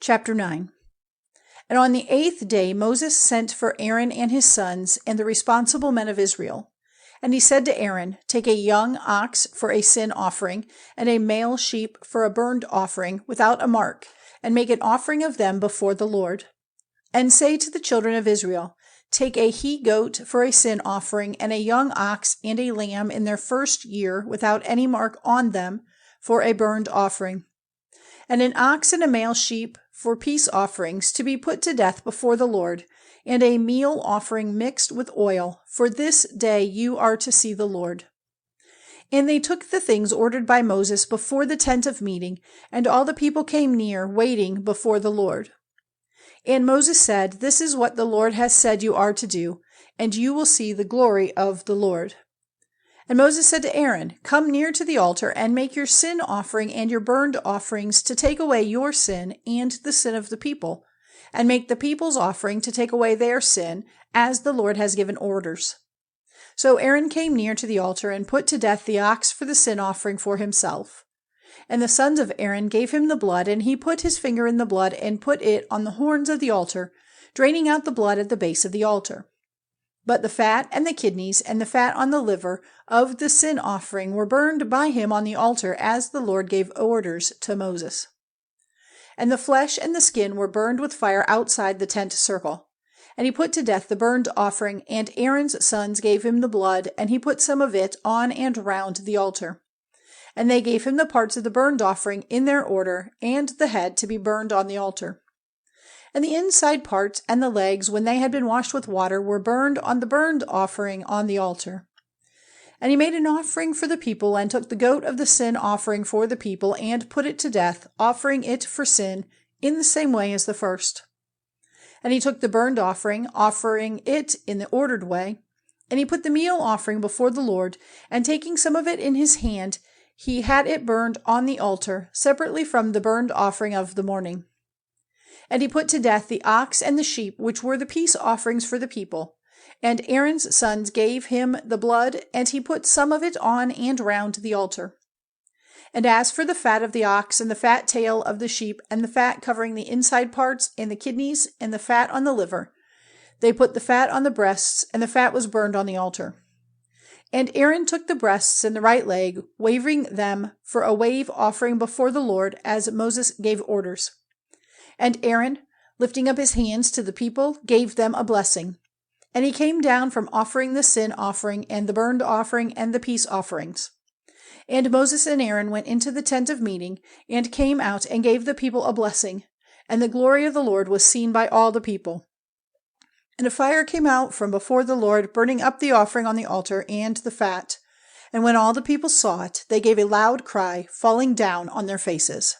Chapter 9. And on the 8th day Moses sent for Aaron and his sons and the responsible men of Israel. And he said to Aaron, Take a young ox for a sin offering, and a male sheep for a burnt offering without a mark, and make an offering of them before the Lord. And say to the children of Israel, Take a he-goat for a sin offering, and a young ox and a lamb in their first year without any mark on them for a burnt offering. And an ox and a male sheep for peace offerings to be put to death before the Lord, and a meal offering mixed with oil, for this day you are to see the Lord. And they took the things ordered by Moses before the tent of meeting, and all the people came near, waiting before the Lord. And Moses said, This is what the Lord has said you are to do, and you will see the glory of the Lord. And Moses said to Aaron, Come near to the altar, and make your sin offering and your burnt offerings to take away your sin and the sin of the people, and make the people's offering to take away their sin, as the Lord has given orders. So Aaron came near to the altar and put to death the ox for the sin offering for himself. And the sons of Aaron gave him the blood, and he put his finger in the blood and put it on the horns of the altar, draining out the blood at the base of the altar. But the fat and the kidneys and the fat on the liver of the sin offering were burned by him on the altar, as the Lord gave orders to Moses. And the flesh and the skin were burned with fire outside the tent circle. And he put to death the burnt offering, and Aaron's sons gave him the blood, and he put some of it on and round the altar. And they gave him the parts of the burnt offering in their order, and the head to be burned on the altar. And the inside parts and the legs, when they had been washed with water, were burned on the burnt offering on the altar. And he made an offering for the people, and took the goat of the sin offering for the people, and put it to death, offering it for sin, in the same way as the first. And he took the burnt offering, offering it in the ordered way, and he put the meal offering before the Lord, and taking some of it in his hand, he had it burned on the altar, separately from the burnt offering of the morning. And he put to death the ox and the sheep, which were the peace offerings for the people. And Aaron's sons gave him the blood, and he put some of it on and round the altar. And as for the fat of the ox, and the fat tail of the sheep, and the fat covering the inside parts, and the kidneys, and the fat on the liver, they put the fat on the breasts, and the fat was burned on the altar. And Aaron took the breasts and the right leg, waving them for a wave offering before the Lord, as Moses gave orders. And Aaron, lifting up his hands to the people, gave them a blessing. And he came down from offering the sin offering and the burnt offering and the peace offerings. And Moses and Aaron went into the tent of meeting, and came out and gave the people a blessing. And the glory of the Lord was seen by all the people. And a fire came out from before the Lord, burning up the offering on the altar and the fat. And when all the people saw it, they gave a loud cry, falling down on their faces.